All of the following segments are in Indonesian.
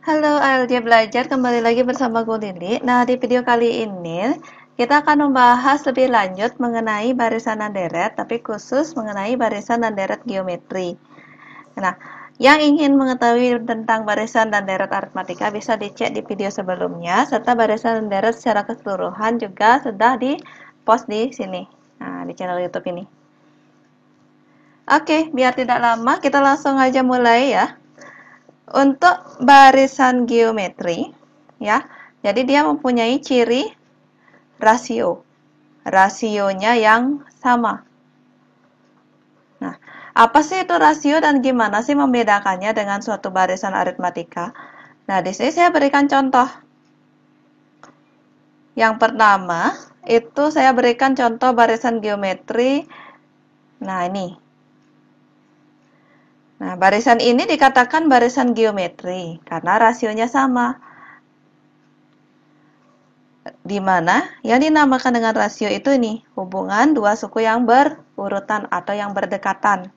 Halo ALJ Belajar, kembali lagi bersama gue Lili. Nah, di video kali ini kita akan membahas lebih lanjut mengenai barisan dan deret, tapi khusus mengenai barisan dan deret geometri. Nah, yang ingin mengetahui tentang barisan dan deret aritmatika bisa dicek di video sebelumnya, serta barisan dan deret secara keseluruhan juga sudah di-post di sini, nah, di channel YouTube ini. Oke, biar tidak lama, kita langsung aja mulai ya. Untuk barisan geometri, ya, jadi dia mempunyai ciri rasio. Rasionya yang sama. Nah, apa sih itu rasio dan gimana sih membedakannya dengan suatu barisan aritmatika? Nah, di sini saya berikan contoh. Yang pertama, itu saya berikan contoh barisan geometri. Nah, ini. Nah, barisan ini dikatakan barisan geometri karena rasionya sama. Di mana yang dinamakan dengan rasio itu ini, hubungan dua suku yang berurutan atau yang berdekatan.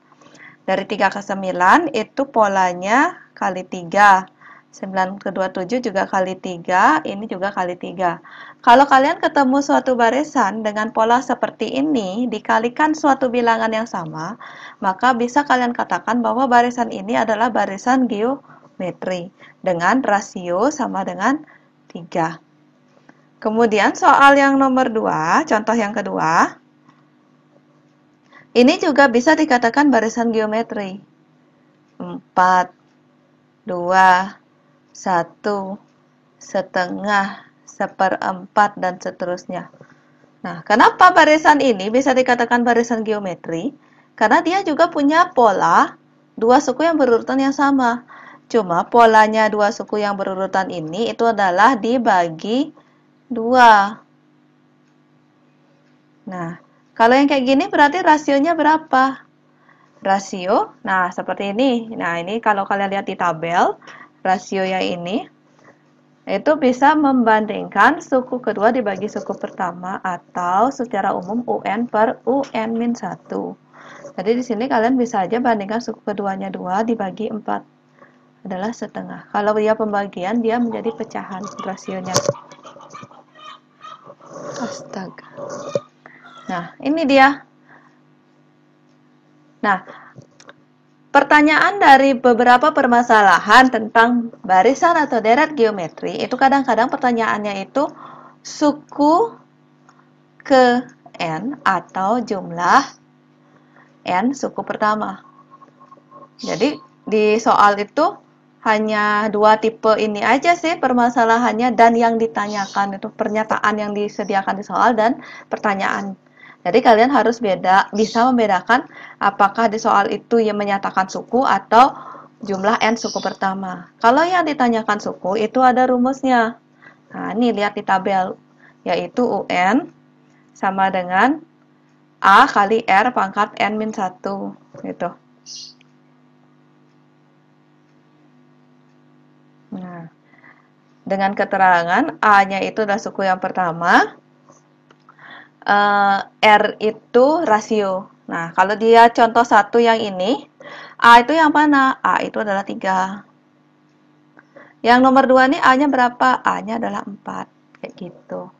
Dari 3 ke 9 itu polanya kali 3. 9 ke 27 juga kali 3, ini juga kali 3. Kalau kalian ketemu suatu barisan dengan pola seperti ini, dikalikan suatu bilangan yang sama, maka bisa kalian katakan bahwa barisan ini adalah barisan geometri dengan rasio sama dengan 3. Kemudian soal yang nomor 2, contoh yang kedua, ini juga bisa dikatakan barisan geometri. 4, 2, 1, setengah, seperempat, dan seterusnya. Nah, kenapa barisan ini bisa dikatakan barisan geometri? Karena dia juga punya pola dua suku yang berurutan yang sama. Cuma polanya dua suku yang berurutan ini itu adalah dibagi 2. Nah, kalau yang kayak gini berarti rasionya berapa? Rasio, nah seperti ini. Nah, ini kalau kalian lihat di tabel, rasio yang ini, itu bisa membandingkan suku kedua dibagi suku pertama atau secara umum UN per UN-1. Jadi di sini kalian bisa aja bandingkan suku keduanya 2 dibagi 4 adalah setengah. Kalau dia pembagian, dia menjadi pecahan rasionya. Astaga. Nah, ini dia. Nah, pertanyaan dari beberapa permasalahan tentang barisan atau deret geometri, itu kadang-kadang pertanyaannya itu suku ke N atau jumlah N suku pertama. Jadi, di soal itu hanya dua tipe ini aja sih permasalahannya dan yang ditanyakan itu pernyataan yang disediakan di soal dan pertanyaan. Jadi kalian harus bisa membedakan apakah di soal itu yang menyatakan suku atau jumlah N suku pertama. Kalau yang ditanyakan suku itu ada rumusnya. Nah, ini lihat di tabel, yaitu UN sama dengan A kali R pangkat N-1 gitu. Nah, dengan keterangan A-nya itu adalah suku yang pertama, R itu rasio. Nah, kalau dia contoh 1 yang ini, A itu yang mana? A itu adalah 3. Yang nomor 2 nih A-nya berapa? A-nya adalah 4. Kayak gitu.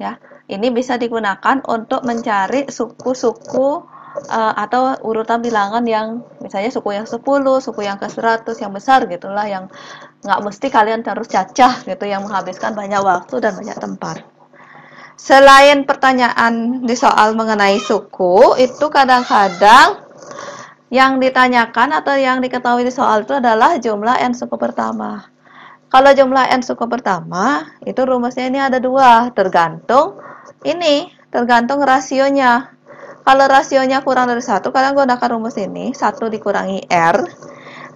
Ya, ini bisa digunakan untuk mencari suku-suku atau urutan bilangan yang misalnya suku yang 10, suku yang ke 100, yang besar gitulah, yang nggak mesti kalian harus cacah gitu, yang menghabiskan banyak waktu dan banyak tempat. Selain pertanyaan di soal mengenai suku, itu kadang-kadang yang ditanyakan atau yang diketahui di soal itu adalah jumlah N suku pertama. Kalau jumlah N suku pertama, itu rumusnya ini ada 2, tergantung rasionya. Kalau rasionya kurang dari 1, kalian gunakan rumus ini, 1 dikurangi R.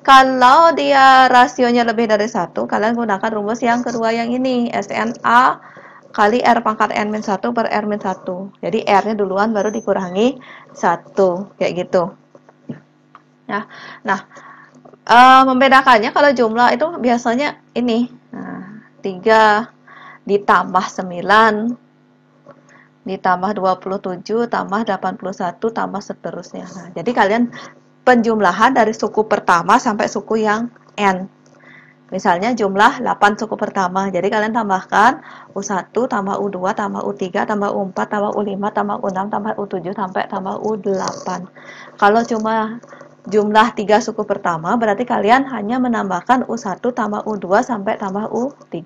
Kalau dia rasionya lebih dari 1, kalian gunakan rumus yang kedua yang ini, SNA kali R pangkat N-1 per R-1. Jadi R-nya duluan baru dikurangi 1, kayak gitu. Ya. Nah, membedakannya kalau jumlah itu biasanya ini. Nah, 3 ditambah 9 ditambah 27 tambah 81 tambah seterusnya. Nah, jadi kalian penjumlahan dari suku pertama sampai suku yang N. Misalnya jumlah 8 suku pertama. Jadi kalian tambahkan U1 tambah U2 tambah U3 tambah U4 tambah U5 tambah U6 tambah U7 sampai tambah U8. Kalau cuma jumlah 3 suku pertama, berarti kalian hanya menambahkan U1 tambah U2 sampai tambah U3.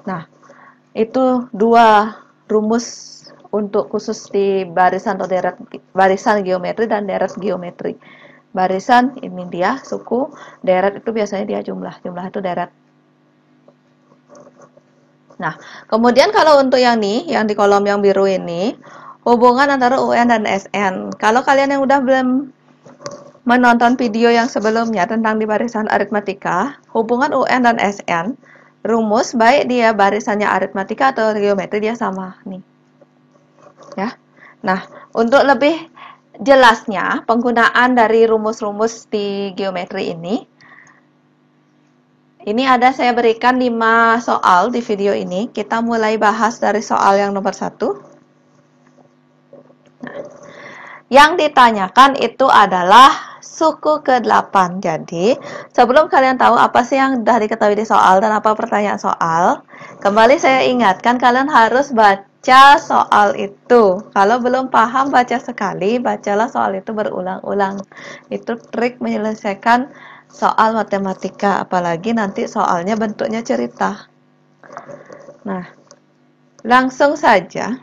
Nah, itu dua rumus untuk khusus di barisan atau deret, barisan geometri dan deret geometri. Barisan ini dia suku, deret itu biasanya dia jumlah itu deret. Nah, kemudian kalau untuk yang nih, yang di kolom yang biru ini, hubungan antara UN dan SN. Kalau kalian yang udah belum menonton video yang sebelumnya tentang di barisan aritmatika, hubungan UN dan SN, rumus baik dia barisannya aritmatika atau geometri dia sama nih. Ya. Nah, untuk lebih jelasnya penggunaan dari rumus-rumus di geometri ini ada saya berikan 5 soal di video ini. Kita mulai bahas dari soal yang nomor 1. Nah, yang ditanyakan itu adalah suku ke-8. Jadi, sebelum kalian tahu apa sih yang sudah diketahui di soal dan apa pertanyaan soal, kembali saya ingatkan kalian harus baca soal itu. Kalau belum paham baca sekali, bacalah soal itu berulang-ulang. Itu trik menyelesaikan soal matematika, apalagi nanti soalnya bentuknya cerita. Nah, langsung saja.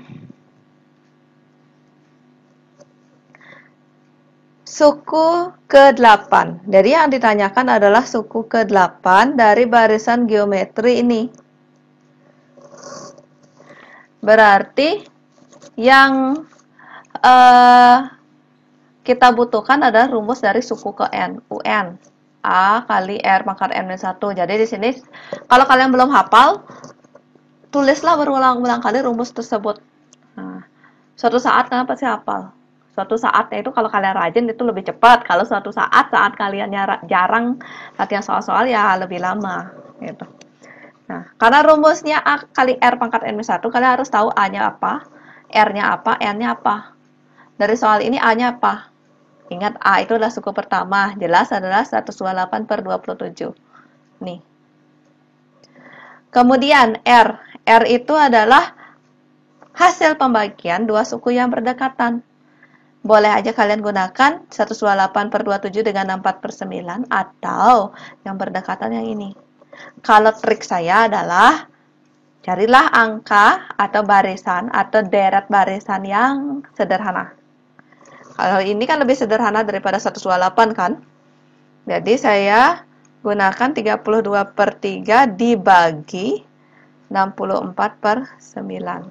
Suku ke-8. Jadi yang ditanyakan adalah suku ke-8 dari barisan geometri ini. Berarti yang kita butuhkan adalah rumus dari suku ke N, UN. A kali R pangkat N-1. Jadi di sini kalau kalian belum hafal, tulislah berulang-ulang kali rumus tersebut. Nah, suatu saat kalian pasti hafal. Suatu saatnya itu kalau kalian rajin itu lebih cepat. Kalau suatu saat kalian jarang latihan soal-soal ya lebih lama gitu. Nah, karena rumusnya A kali R pangkat N-1, kalian harus tahu A-nya apa, R-nya apa, N-nya apa. Dari soal ini A-nya apa? Ingat A itu adalah suku pertama, jelas adalah 128/27. Nih. Kemudian R. R itu adalah hasil pembagian dua suku yang berdekatan. Boleh aja kalian gunakan 128/27 dengan 64/9 atau yang berdekatan yang ini. Kalau trik saya adalah carilah angka atau barisan atau deret barisan yang sederhana. Kalau ini kan lebih sederhana daripada 128 kan. Jadi saya gunakan 32/3 dibagi 64/9.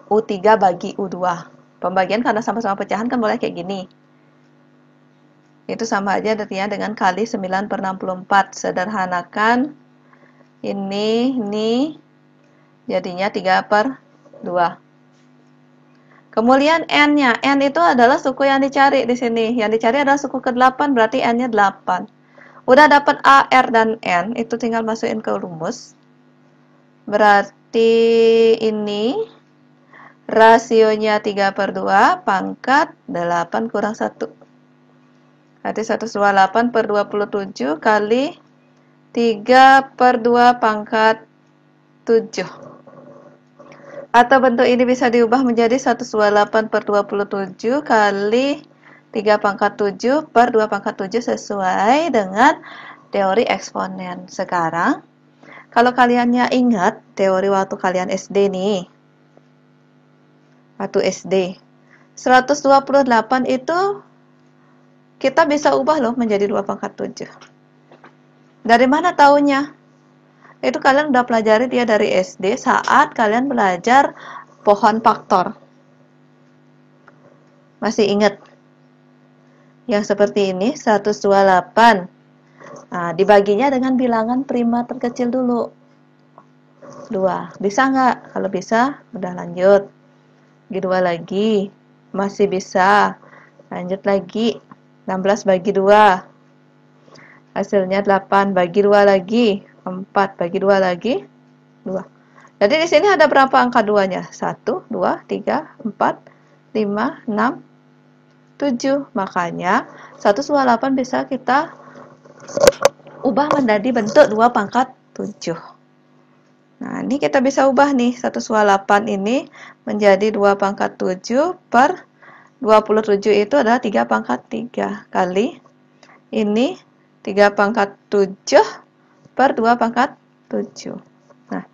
U3 bagi U2. Pembagian karena sama-sama pecahan kan boleh kayak gini. Itu sama aja artinya dengan kali 9/64. Sederhanakan ini jadinya 3/2. Kemudian N-nya. N itu adalah suku yang dicari di sini. Yang dicari adalah suku ke-8, berarti N-nya 8. Udah dapat A, R, dan N, itu tinggal masukin ke rumus. Berarti ini rasionya 3/2 pangkat 8 kurang 1. Berarti 128/27 kali 3/2 pangkat 7. Atau bentuk ini bisa diubah menjadi 128/27 kali 3 pangkat 7 per 2 pangkat 7 sesuai dengan teori eksponen. Sekarang, kalau kaliannya ingat teori waktu kalian SD nih, waktu SD, 128 itu kita bisa ubah loh menjadi 2 pangkat 7. Dari mana taunya? Itu kalian udah pelajari dia dari SD saat kalian belajar pohon faktor. Masih ingat? Yang seperti ini, 128. Nah, dibaginya dengan bilangan prima terkecil dulu. 2. Bisa nggak? Kalau bisa, udah lanjut. Bagi 2 lagi. Masih bisa. Lanjut lagi. 16 bagi 2. Hasilnya 8. Bagi 2 lagi. 4 bagi 2 lagi 2. Jadi di sini ada berapa angka 2-nya? 1, 2, 3, 4, 5, 6, 7. Makanya 128 bisa kita ubah menjadi bentuk 2 pangkat 7. Nah, ini kita bisa ubah nih, 1/8 ini menjadi 2 pangkat 7 per 27 itu adalah 3 pangkat 3 kali ini 3 pangkat 7 per 2 pangkat 7. Nah,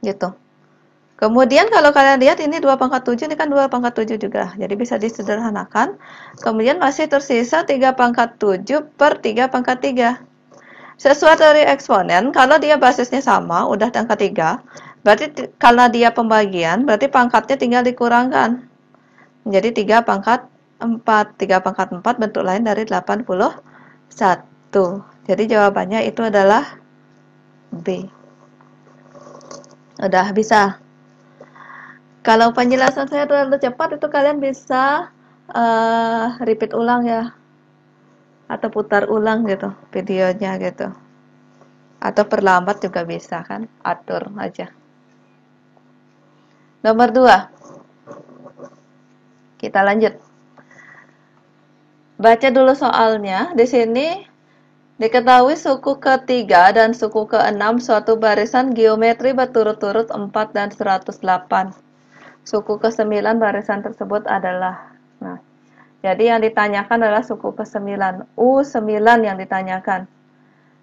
gitu. Kemudian kalau kalian lihat ini 2 pangkat 7, ini kan 2 pangkat 7 juga. Jadi bisa disederhanakan. Kemudian masih tersisa 3 pangkat 7 per 3 pangkat 3. Sesuai dari eksponen, kalau dia basisnya sama, udah angka 3, berarti karena dia pembagian, berarti pangkatnya tinggal dikurangkan. Menjadi 3 pangkat 4. 3 pangkat 4 bentuk lain dari 81. Jadi jawabannya itu adalah B. Udah bisa. Kalau penjelasan saya terlalu cepat, itu kalian bisa repeat ulang ya, atau putar ulang gitu videonya gitu, atau perlambat juga bisa kan, atur aja. Nomor 2, kita lanjut. Baca dulu soalnya. Di sini diketahui suku ketiga dan suku keenam suatu barisan geometri berturut-turut 4 dan 108. Suku ke-9 barisan tersebut adalah, nah, jadi yang ditanyakan adalah suku ke-9, U9 yang ditanyakan.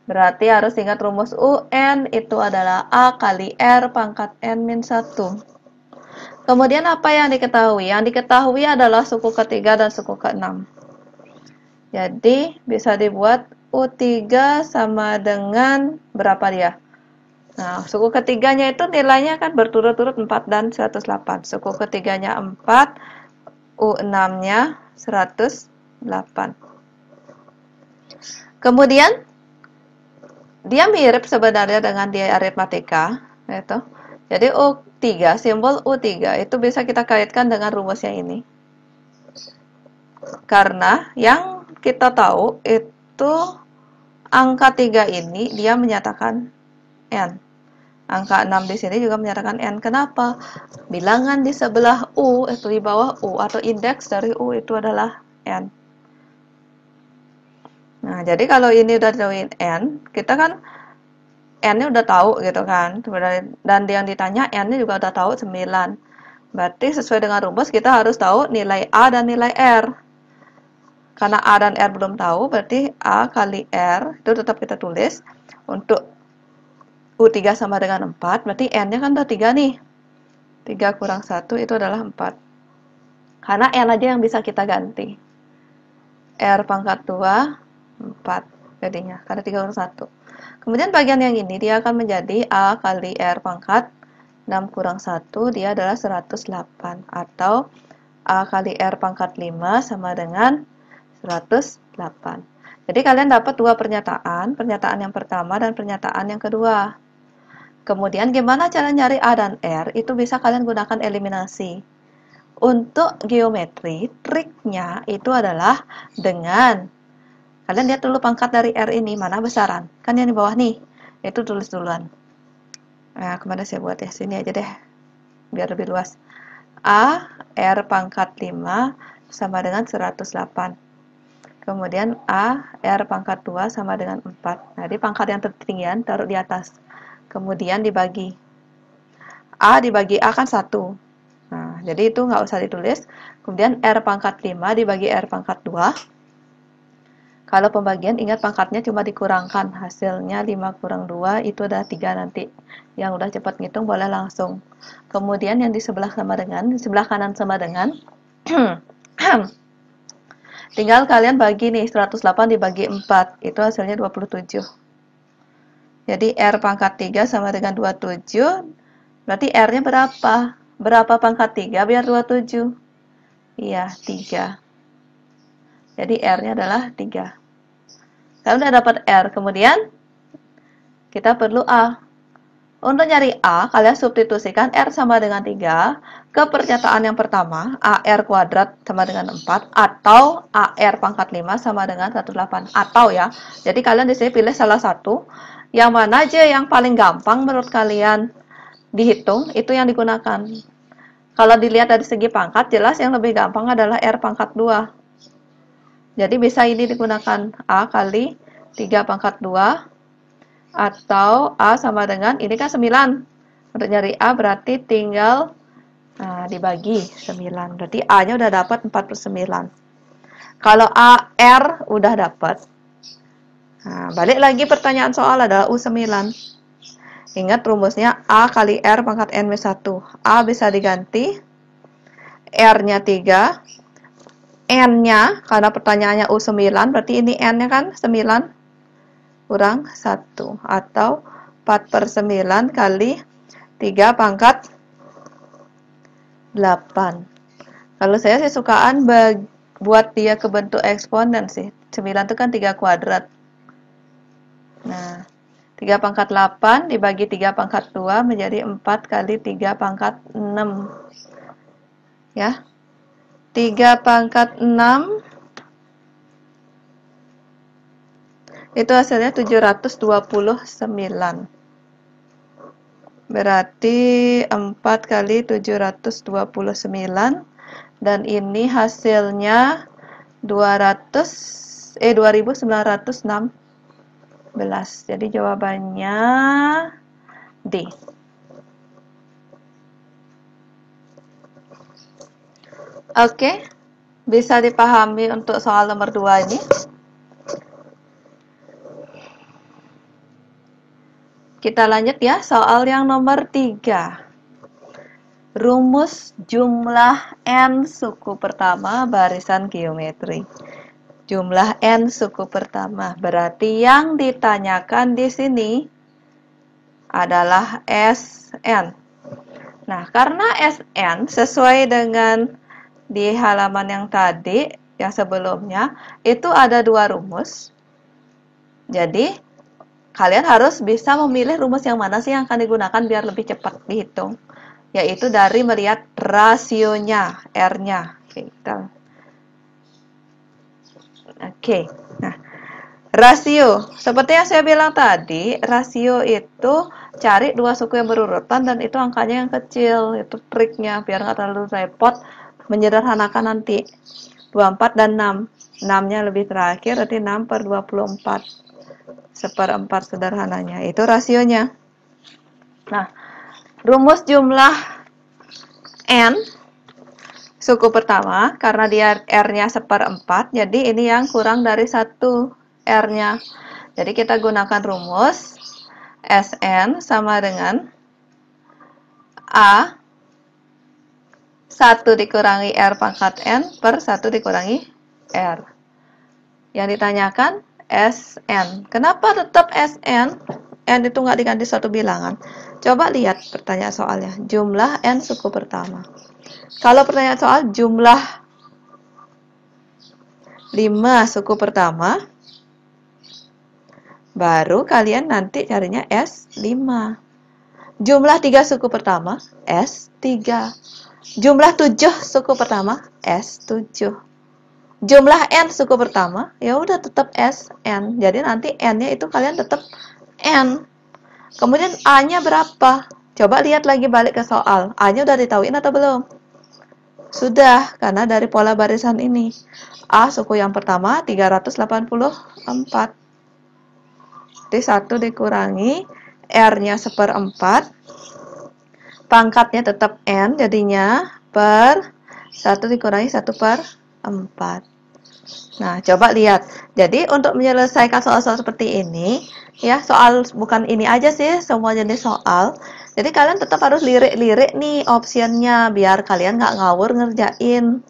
Berarti harus ingat rumus UN itu adalah A kali R pangkat N-1. Kemudian apa yang diketahui? Yang diketahui adalah suku ketiga dan suku ke-6. Jadi bisa dibuat U3 sama dengan berapa dia? Nah, suku ketiganya itu nilainya kan berturut-turut 4 dan 108. Suku ketiganya 4, U6-nya 108. Kemudian, dia mirip sebenarnya dengan di aritmatika. Gitu. Jadi U3, simbol U3 itu bisa kita kaitkan dengan rumusnya ini. Karena yang kita tahu itu angka 3 ini dia menyatakan N. Angka 6 di sini juga menyatakan N. Kenapa? Bilangan di sebelah U, itu di bawah U, atau indeks dari U itu adalah N. Nah, jadi kalau ini udah tahuin N, kita kan N-nya udah tahu gitu kan. Dan yang ditanya N-nya juga udah tahu 9. Berarti sesuai dengan rumus kita harus tahu nilai A dan nilai R. Karena A dan R belum tahu, berarti A kali R itu tetap kita tulis. Untuk U3 sama dengan 4, berarti N-nya kan udah 3 nih. 3 kurang 1 itu adalah 4. Karena N aja yang bisa kita ganti. R pangkat 2, 4 jadinya, karena 3 kurang 1. Kemudian bagian yang ini, dia akan menjadi A kali R pangkat 6 kurang 1, dia adalah 108. Atau A kali R pangkat 5 sama dengan 108. Jadi kalian dapat dua pernyataan yang pertama dan pernyataan yang kedua. Kemudian gimana cara nyari A dan R? Itu bisa kalian gunakan eliminasi. Untuk geometri, triknya itu adalah dengan kalian lihat dulu pangkat dari R ini, mana besaran? Kan yang di bawah nih, itu tulis duluan. Nah, kemana saya buat ya? Sini aja deh, biar lebih luas. A, R pangkat 5 sama dengan 108. Kemudian A, R pangkat 2 sama dengan 4. Nah, di pangkat yang tertinggian taruh di atas. Kemudian dibagi. A dibagi A kan 1. Nah, jadi itu nggak usah ditulis. Kemudian R pangkat 5 dibagi R pangkat 2. Kalau pembagian, ingat pangkatnya cuma dikurangkan. Hasilnya 5 kurang 2, itu ada 3 nanti. Yang udah cepat ngitung boleh langsung. Kemudian yang di sebelah sama dengan, di sebelah kanan sama dengan, tinggal kalian bagi nih, 108 dibagi 4. Itu hasilnya 27. Jadi R pangkat 3 sama dengan 27. Berarti R-nya berapa? Berapa pangkat 3 biar 27? Iya, 3. Jadi R-nya adalah 3. Kalian udah dapat R. Kemudian kita perlu A. Untuk nyari A, kalian substitusikan R sama dengan 3 ke pernyataan yang pertama, AR kuadrat sama dengan 4, atau AR pangkat 5 sama dengan 108. Atau ya, jadi kalian di sini pilih salah satu. Yang mana aja yang paling gampang menurut kalian dihitung, itu yang digunakan. Kalau dilihat dari segi pangkat, jelas yang lebih gampang adalah R pangkat 2. Jadi bisa ini digunakan A kali 3 pangkat 2, atau A sama dengan, ini kan 9. Untuk nyari A berarti tinggal dibagi 9. Berarti A-nya udah dapat 49. Kalau A, R udah dapat. Nah, balik lagi pertanyaan soal adalah U9. Ingat rumusnya A kali R pangkat N-1. A bisa diganti, R-nya 3, N-nya, karena pertanyaannya U9, berarti ini N-nya kan 9 kurang 1, atau 4/9 kali 3 pangkat 8. Kalau saya sih sukaan buat dia ke bentuk eksponen sih. 9 itu kan 3 kuadrat. Nah, 3 pangkat 8 dibagi 3 pangkat 2 menjadi 4 kali 3 pangkat 6. Ya. 3 pangkat 6 itu hasilnya 729. Berarti 4 kali 729, dan ini hasilnya 2916. Jadi jawabannya D. Oke, bisa dipahami untuk soal nomor 2 ini. Kita lanjut ya, soal yang nomor 3. Rumus jumlah n suku pertama barisan geometri. Jumlah n suku pertama, berarti yang ditanyakan di sini adalah Sn. Nah, karena Sn sesuai dengan di halaman yang tadi, yang sebelumnya, itu ada 2 rumus. Jadi, kalian harus bisa memilih rumus yang mana sih yang akan digunakan biar lebih cepat dihitung. Yaitu dari melihat rasionya, R-nya. Oke. Nah, rasio. Seperti yang saya bilang tadi, rasio itu cari 2 suku yang berurutan dan itu angkanya yang kecil. Itu triknya, biar nggak terlalu repot menyederhanakan nanti. 24 dan 6. 6-nya lebih terakhir, berarti 6/24. 1/4 sederhananya, itu rasionya. Nah, rumus jumlah n suku pertama, karena dia R-nya 1/4, jadi ini yang kurang dari 1 R-nya. Jadi kita gunakan rumus Sn sama dengan A 1 dikurangi R pangkat N per 1 dikurangi R. Yang ditanyakan Sn. Kenapa tetap Sn? N itu nggak diganti suatu bilangan. Coba lihat pertanyaan soalnya. Jumlah N suku pertama. Kalau pertanyaan soal jumlah 5 suku pertama, baru kalian nanti carinya S5. Jumlah 3 suku pertama, S3. Jumlah 7 suku pertama, S7. Jumlah n suku pertama, ya udah tetap Sn. Jadi nanti n-nya itu kalian tetap n. Kemudian a-nya berapa? Coba lihat lagi balik ke soal. A-nya udah ditauin atau belum? Sudah, karena dari pola barisan ini. A suku yang pertama 384. Jadi 1 dikurangi R-nya 1/4. Pangkatnya tetap n, jadinya per 1 dikurangi 1/4. Nah, coba lihat. Jadi, untuk menyelesaikan soal-soal seperti ini, ya, soal bukan ini aja sih, semua jenis soal. Jadi, kalian tetap harus lirik-lirik nih optionnya, biar kalian nggak ngawur ngerjain.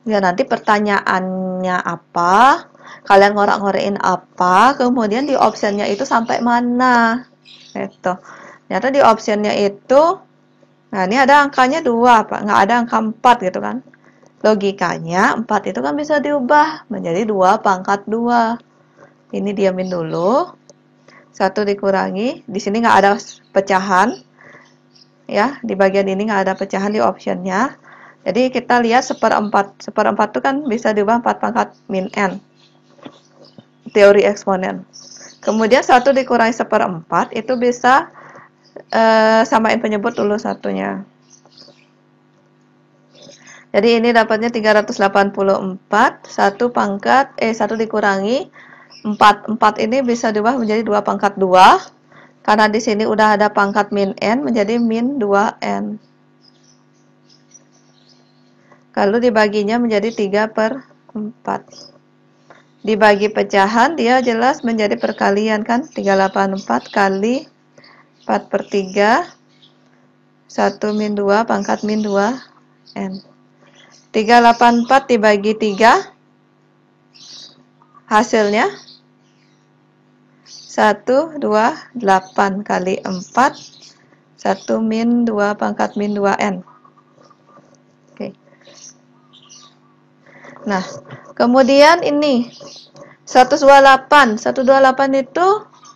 Biar nanti pertanyaannya apa, kalian ngorek-ngorekin apa, kemudian di optionnya itu sampai mana. Itu. Ternyata di optionnya itu, nah ini ada angkanya 2, Pak. Nggak ada angka 4 gitu kan. Logikanya 4 itu kan bisa diubah menjadi 2 pangkat 2. Ini diamin dulu. 1 dikurangi, di sini nggak ada pecahan. Ya, di bagian ini nggak ada pecahan di optionnya. Jadi kita lihat 1/4. 1/4 itu kan bisa diubah 4 pangkat min n. Teori eksponen. Kemudian 1 dikurangi 1/4 itu bisa samain penyebut dulu satunya. Jadi ini dapatnya 384, 1 dikurangi 4 ini bisa diubah menjadi 2 pangkat 2. Karena di sini udah ada pangkat min n menjadi min 2n. Lalu dibaginya menjadi 3/4. Dibagi pecahan, dia jelas menjadi perkalian kan? 384 kali 4/3. 1 min 2 pangkat min 2n. 384 dibagi 3. Hasilnya 128 kali 4. 1 min 2 pangkat min 2n. Oke. Nah, kemudian ini 128 itu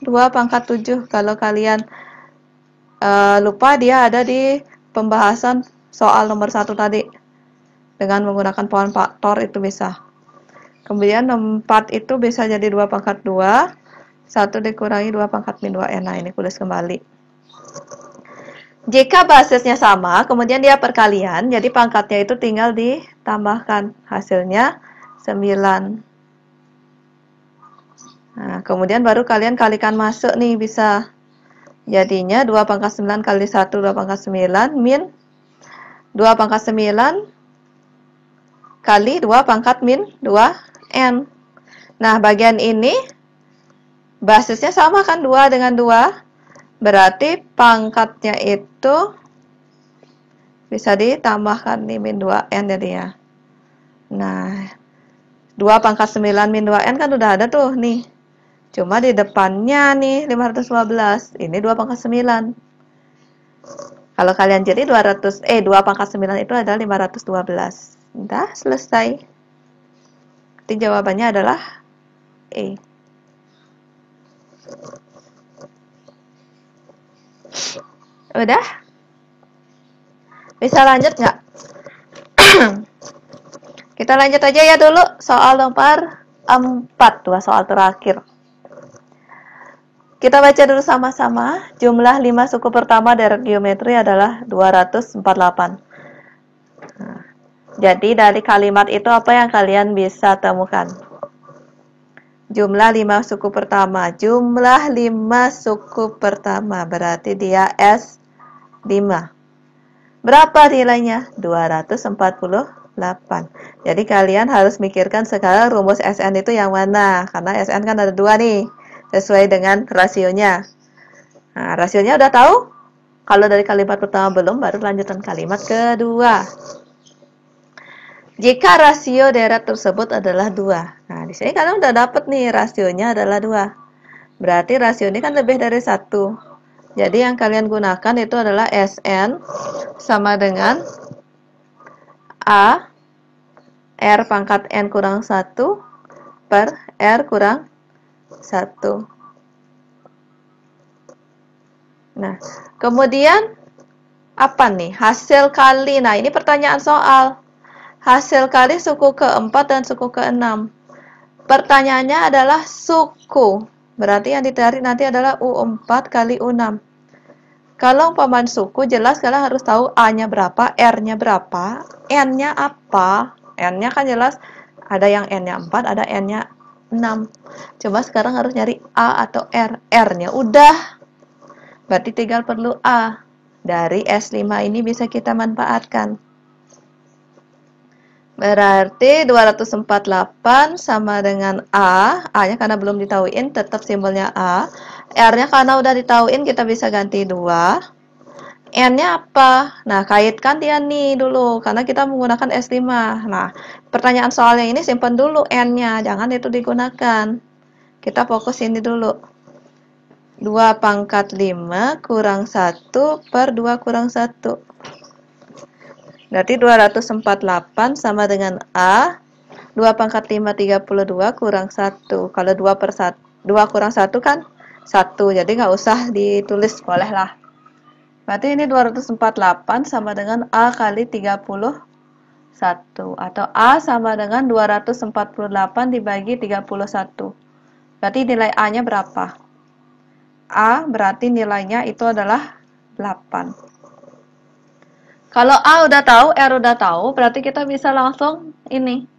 2 pangkat 7. Kalau kalian lupa, dia ada di pembahasan soal nomor 1 tadi. Dengan menggunakan poin faktor itu bisa. Kemudian 4 itu bisa jadi 2 pangkat 2. 1 dikurangi 2 pangkat min 2n. Nah, ini tulis kembali. Jika basisnya sama, kemudian dia perkalian, jadi pangkatnya itu tinggal ditambahkan. Hasilnya 9. Nah, kemudian baru kalian kalikan masuk nih, bisa. Jadinya 2 pangkat 9 kali 1, 2 pangkat 9, min 2 pangkat 9 kali 2 pangkat min 2n. Nah, bagian ini basisnya sama kan, 2 dengan 2. Berarti pangkatnya itu bisa ditambahkan nih, min 2n jadinya. Nah, 2 pangkat 9 min 2n kan udah ada tuh nih. Cuma di depannya nih 512. Ini 2 pangkat 9. Kalau kalian jadi 2 pangkat 9 itu adalah 512. Udah selesai. Jadi jawabannya adalah E. Udah? Bisa lanjut nggak? Kita lanjut aja ya dulu. Soal nomor 4. 2 soal terakhir. Kita baca dulu sama-sama. Jumlah 5 suku pertama deret geometri adalah 248. Nah, jadi dari kalimat itu apa yang kalian bisa temukan? Jumlah 5 suku pertama. Jumlah 5 suku pertama. Berarti dia S5. Berapa nilainya? 248. Jadi kalian harus mikirkan sekarang rumus SN itu yang mana. Karena SN kan ada 2 nih. Sesuai dengan rasionya. Nah, rasionya udah tahu? Kalau dari kalimat pertama belum, baru lanjutan kalimat kedua. Jika rasio deret tersebut adalah 2. Nah, di sini kalian udah dapet nih rasionya adalah 2. Berarti rasio ini kan lebih dari 1. Jadi yang kalian gunakan itu adalah SN sama dengan A R pangkat N kurang 1 per R kurang 1. Nah, kemudian apa nih? Hasil kali. Nah, ini pertanyaan soal. Hasil kali suku ke-4 dan suku ke-6. Pertanyaannya adalah suku. Berarti yang dicari nanti adalah U4 kali U6. Kalau umpamanya suku, jelas kalian harus tahu A-nya berapa, R-nya berapa, N-nya apa. N-nya kan jelas ada yang N-nya 4, ada N-nya 6. Coba sekarang harus nyari A atau R. R-nya udah. Berarti tinggal perlu A. Dari S5 ini bisa kita manfaatkan. Berarti 248 sama dengan A. A-nya karena belum ditauin, tetap simbolnya A. R-nya karena udah ditauin, kita bisa ganti 2. N-nya apa? Nah, kaitkan dia nih dulu, karena kita menggunakan S5. Nah, pertanyaan soalnya ini simpan dulu N-nya, jangan itu digunakan. Kita fokus ini dulu. 2 pangkat 5 kurang 1 per 2 kurang 1. Berarti 248 sama dengan A. 2 pangkat 5, 32 kurang 1. Kalau 2 kurang 1 kan 1. Jadi nggak usah ditulis, boleh lah. Berarti ini 248 sama dengan A kali 31. Atau A sama dengan 248 dibagi 31. Berarti nilai A-nya berapa? A berarti nilainya itu adalah 8. Kalau A udah tahu, R udah tahu, berarti kita bisa langsung ini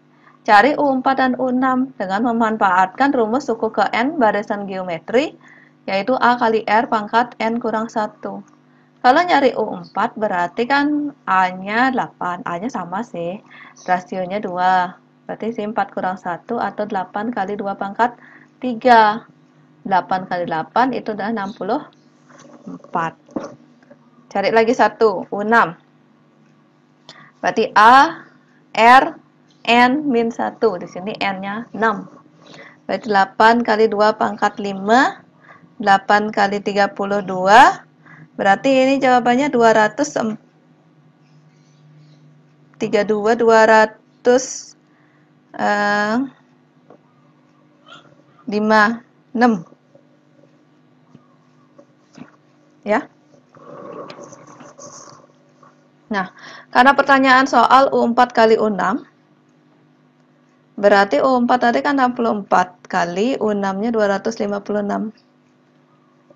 Cari U4 dan U6 dengan memanfaatkan rumus suku ke N barisan geometri, yaitu A kali R pangkat N kurang 1. Kalau nyari U4 berarti kan A-nya 8, A-nya sama sih, rasionya 2. Berarti si 4 kurang 1 atau 8 kali 2 pangkat 3. 8 kali 8 itu udah 64. Cari lagi satu, U6. Berarti A, R, N min 1. Di sini N-nya 6. Berarti 8 kali 2 pangkat 5. 8 kali 32. Berarti ini jawabannya 200. 32, 200. 5, 6. Ya. Nah, karena pertanyaan soal U4 kali U6, berarti U4 tadi kan 64 kali U6-nya 256.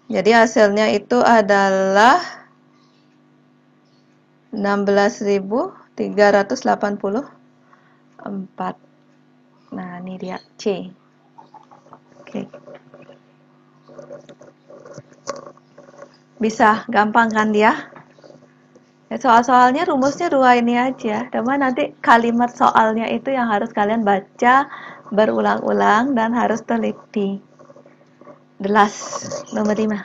Jadi hasilnya itu adalah 16.384. Nah, ini dia C. Oke. Bisa, gampang kan dia? Ya, soal-soalnya rumusnya 2 ini aja. Cuma nanti kalimat soalnya itu yang harus kalian baca berulang-ulang dan harus teliti. The last, nomor 5.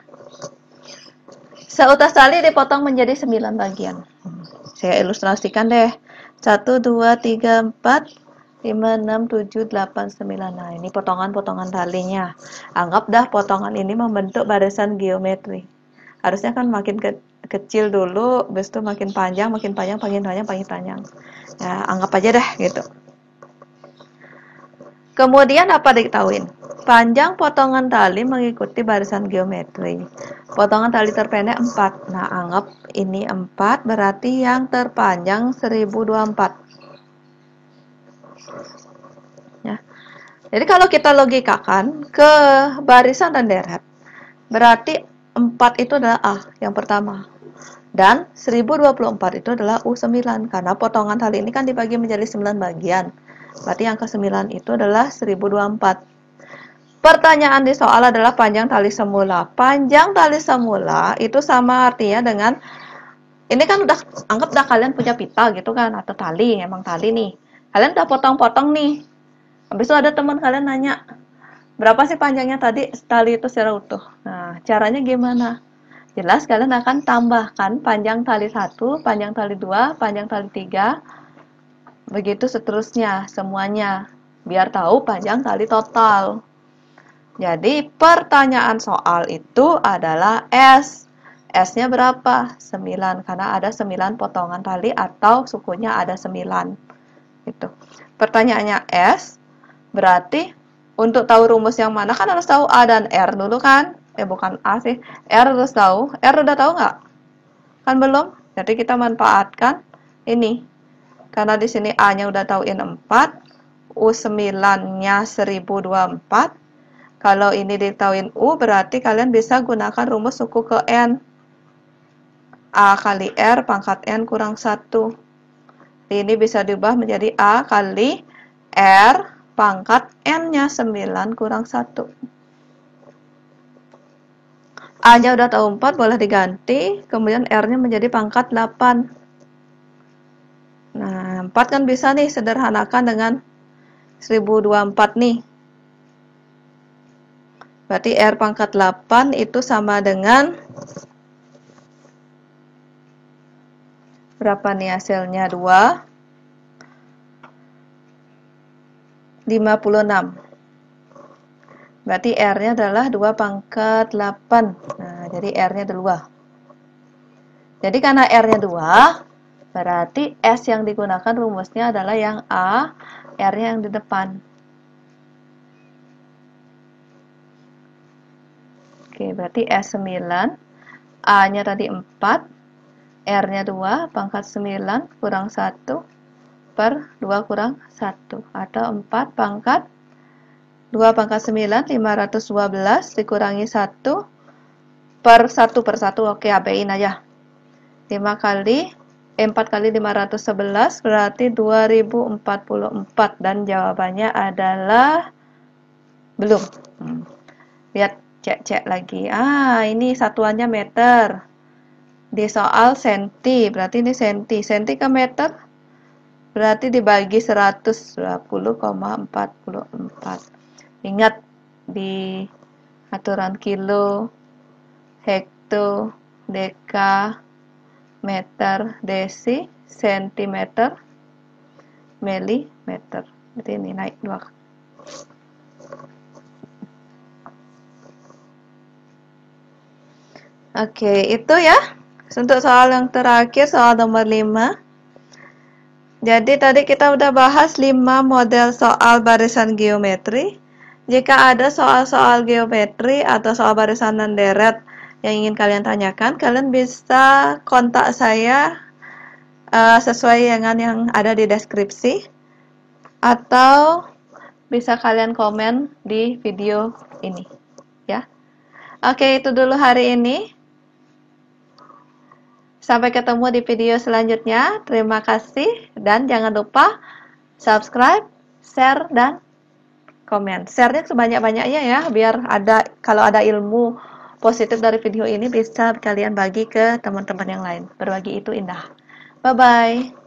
Seutas tali dipotong menjadi 9 bagian. Saya ilustrasikan deh. 1, 2, 3, 4, 5, 6, 7, 8, 9. Nah, ini potongan-potongan talinya. Anggap dah potongan ini membentuk barisan geometri. Harusnya kan makin kecil dulu, habis itu makin panjang, makin panjang, makin panjang, makin panjang. Ya, anggap aja dah gitu. Kemudian apa diketahuin? Panjang potongan tali mengikuti barisan geometri. Potongan tali terpendek 4. Nah, anggap ini 4, berarti yang terpanjang 1024. Ya. Jadi kalau kita logikakan ke barisan dan deret, berarti 4 itu adalah A yang pertama. Dan 1024 itu adalah U9. Karena potongan tali ini kan dibagi menjadi 9 bagian. Berarti yang ke-9 itu adalah 1024. Pertanyaan di soal adalah panjang tali semula. Panjang tali semula itu sama artinya dengan, ini kan anggap kalian punya pita gitu kan, atau tali, emang tali nih. Kalian udah potong-potong nih. Habis itu ada teman kalian nanya, berapa sih panjangnya tadi tali itu secara utuh? Nah, caranya gimana? Jelas kalian akan tambahkan panjang tali 1, panjang tali 2, panjang tali 3, begitu seterusnya semuanya, biar tahu panjang tali total. Jadi pertanyaan soal itu adalah S. S-nya berapa? 9, karena ada 9 potongan tali atau sukunya ada 9. Gitu. Pertanyaannya S, berarti untuk tahu rumus yang mana kan harus tahu A dan R dulu kan? Bukan A sih, R harus tahu. R udah tahu nggak? Kan belum? Jadi kita manfaatkan ini. Karena di sini A-nya udah tahuin 4, U9-nya 1024. Kalau ini ditahuin U, berarti kalian bisa gunakan rumus suku ke N. A kali R pangkat N kurang 1. Ini bisa diubah menjadi A kali R pangkat N-nya 9 kurang 1. A-nya udah tahu 4, boleh diganti. Kemudian R-nya menjadi pangkat 8. Nah, 4 kan bisa nih sederhanakan dengan 1024 nih. Berarti R pangkat 8 itu sama dengan berapa nih hasilnya? 2, 56. Berarti R-nya adalah 2 pangkat 8. Nah, jadi R-nya 2. Jadi karena R-nya 2, berarti S yang digunakan rumusnya adalah yang A, R-nya yang di depan. Oke, berarti S9, A-nya tadi 4, R-nya 2, pangkat 9 kurang 1 per 2 kurang 1. Atau 4 pangkat 2 pangkat 9, 512 dikurangi 1 per 1 per 1. Oke, abein aja. 5 kali 4 kali 511 berarti 2044 dan jawabannya adalah belum. Lihat, cek lagi. Ini satuannya meter. Di soal senti, berarti ini senti. Senti ke meter berarti dibagi 120,44. Ingat di aturan kilo, hekto, deka, meter, desi, sentimeter, milimeter. Berarti ini naik 2. Oke, itu ya. Untuk soal yang terakhir, soal nomor 5. Jadi tadi kita udah bahas 5 model soal barisan geometri. Jika ada soal-soal geometri atau soal barisan dan deret yang ingin kalian tanyakan, kalian bisa kontak saya sesuai dengan yang ada di deskripsi, atau bisa kalian komen di video ini ya. Oke, itu dulu hari ini. Sampai ketemu di video selanjutnya. Terima kasih dan jangan lupa subscribe, share, dan komen. Share-nya sebanyak-banyaknya ya, biar kalau ada ilmu positif dari video ini bisa kalian bagi ke teman-teman yang lain. Berbagi itu indah. Bye-bye.